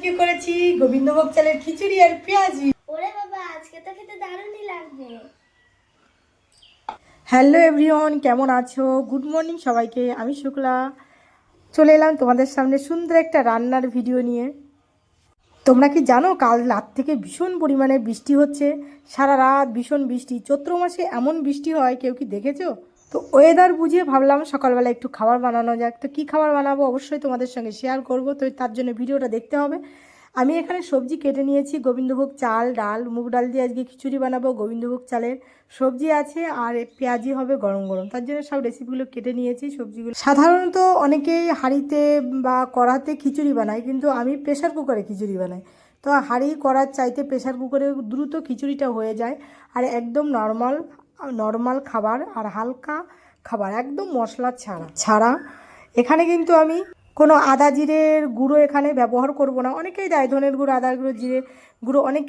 আজকে করেছি গোবিন্দভোগ চালের খিচুড়ি আর পেঁয়াজি। ওরে বাবা, আজকে তো খেতে দারুণই লাগবে। হ্যালো এভরিওয়ান, কেমন আছো? গুড মর্নিং সবাইকে। আমি শুক্লা চলে এলাম তোমাদের সামনে সুন্দর একটা রান্নার ভিডিও নিয়ে। তোমরা কি জানো কাল রাত থেকে ভীষণ পরিমাণে বৃষ্টি হচ্ছে, সারা রাত ভীষণ বৃষ্টি। চৈত্র মাসে এমন বৃষ্টি হয় কেউ কি দেখেছো? তো ওয়েদার বুঝিয়ে ভাবলাম সকালবেলা একটু খাবার বানানো যাক। তো কী খাবার বানাবো অবশ্যই তোমাদের সঙ্গে শেয়ার করব, তো তার জন্য ভিডিওটা দেখতে হবে। আমি এখানে সবজি কেটে নিয়েছি, গোবিন্দভোগ চাল, ডাল, মুগ ডাল দিয়ে আজকে খিচুড়ি বানাবো। গোবিন্দভোগ চালের সবজি আছে আর পেঁয়াজি হবে গরম গরম, তার জন্য সব রেসিপিগুলো কেটে নিয়েছি। সবজিগুলো সাধারণত অনেকেই হাঁড়িতে বা কড়াতে খিচুড়ি বানায়, কিন্তু আমি প্রেশার কুকারে খিচুড়ি বানাই। তো হাঁড়ি করার চাইতে প্রেশার কুকারে দ্রুত খিচুড়িটা হয়ে যায়, আর একদম নর্মাল খাবার আর হালকা খাবার, একদম মশলা ছাড়া। এখানে কিন্তু আমি কোনো আদা জিরের গুঁড়ো এখানে ব্যবহার করব না। অনেকেই দেয় ধনের গুঁড়ো, আদার গুঁড়ো, জিরে গুঁড়ো, অনেক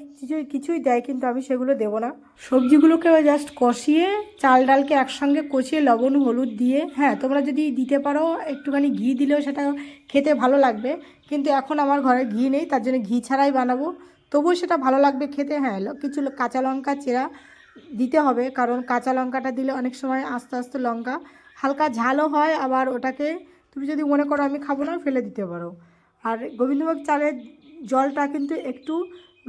কিছুই দেয়, কিন্তু আমি সেগুলো দেবো না। সবজিগুলোকে জাস্ট কষিয়ে, চাল ডালকে একসঙ্গে কষিয়ে লবণ হলুদ দিয়ে, হ্যাঁ তোমরা যদি দিতে পারো একটুখানি ঘি দিলেও সেটা খেতে ভালো লাগবে, কিন্তু এখন আমার ঘরে ঘি নেই, তার জন্য ঘি ছাড়াই বানাবো। তবুও সেটা ভালো লাগবে খেতে। হ্যাঁ, কিছু কাঁচা লঙ্কা চেরা দিতে হবে, কারণ কাঁচা লঙ্কাটা দিলে অনেক সময় আস্তে আস্তে লঙ্কা হালকা ঝালও হয়, আবার ওটাকে তুমি যদি মনে করো আমি খাবো না, ফেলে দিতে পারো। আর গোবিন্দভোগ চালের জলটা কিন্তু একটু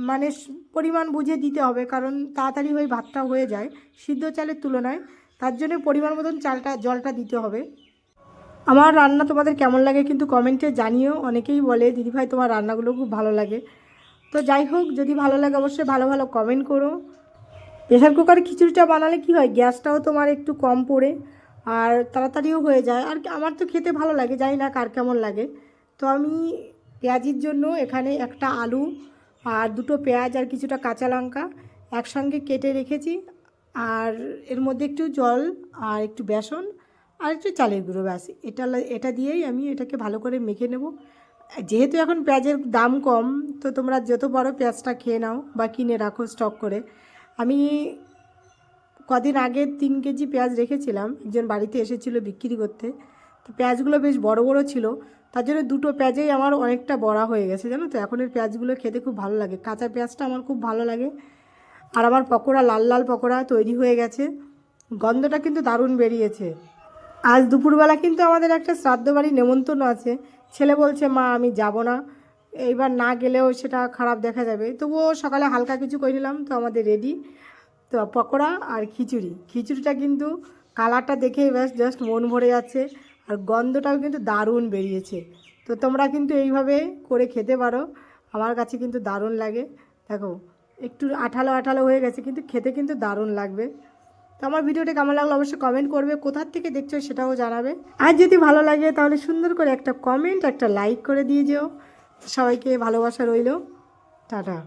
মানে পরিমাণ বুঝে দিতে হবে, কারণ তাড়াতাড়ি হয়ে ভাতটা হয়ে যায় সিদ্ধ চালের তুলনায়, তার জন্য পরিমাণ মতন জলটা দিতে হবে। আমার রান্না তোমাদের কেমন লাগে কিন্তু কমেন্টে জানিও। অনেকেই বলে দিদিভাই তোমার রান্নাগুলো খুব ভালো লাগে। তো যাই হোক, যদি ভালো লাগে অবশ্যই ভালো ভালো কমেন্ট করো। প্রেশার কুকারে খিচুড়িটা বানালে কি হয়, গ্যাসটাও তোমার একটু কম পড়ে আর তাড়াতাড়িও হয়ে যায়। আর আমার তো খেতে ভালো লাগে, জানি না কার কেমন লাগে। তো আমি পেঁয়াজির জন্য এখানে একটা আলু আর দুটো পেঁয়াজ আর কিছুটা কাঁচা লঙ্কা একসঙ্গে কেটে রেখেছি, আর এর মধ্যে একটু জল আর একটু বেসন আর একটু চালের গুঁড়ো, ব্যাস। এটা দিয়েই আমি এটাকে ভালো করে মেখে নেব। যেহেতু এখন পেঁয়াজের দাম কম, তো তোমরা যত পারো পেঁয়াজটা খেয়ে নাও বা কিনে রাখো স্টক করে। আমি কদিন আগে 3 কেজি পেঁয়াজ রেখেছিলাম, একজন বাড়িতে এসেছিলো বিক্রি করতে। তো পেঁয়াজগুলো বেশ বড় বড় ছিল, তার জন্য দুটো পেঁয়াজেই আমার অনেকটা বড়া হয়ে গেছে, জানো তো। এখন এর পেঁয়াজগুলো খেতে খুব ভালো লাগে, কাঁচা পেঁয়াজটা আমার খুব ভালো লাগে। আর আমার পকোড়া, লাল লাল পকোড়া তৈরি হয়ে গেছে, গন্ধটা কিন্তু দারুণ বেরিয়েছে। আজ দুপুরবেলা কিন্তু আমাদের একটা শ্রাদ্ধ বাড়ি নেমন্তন্ন আছে। ছেলে বলছে মা আমি যাব না, এইবার না গেলেও সেটা খারাপ দেখা যাবে, তবুও সকালে হালকা কিছু করে নিলাম। তো আমাদের রেডি তো পকোড়া আর খিচুড়িটা কিন্তু কালারটা দেখেই ব্যাস জাস্ট মন ভরে যাচ্ছে, আর গন্ধটাও কিন্তু দারুণ বেরিয়েছে। তো তোমরা কিন্তু এইভাবে করে খেতে পারো, আমার কাছে কিন্তু দারুণ লাগে। দেখো একটু আঠালো আঠালো হয়ে গেছে, কিন্তু খেতে কিন্তু দারুণ লাগবে। তো আমার ভিডিওটা কেমন লাগলো অবশ্যই কমেন্ট করবে, কোথার থেকে দেখছো সেটাও জানাবে। আর যদি ভালো লাগে তাহলে সুন্দর করে একটা কমেন্ট, একটা লাইক করে দিয়ে যেও। সবাইকে ভালোবাসা রইল, টাটা।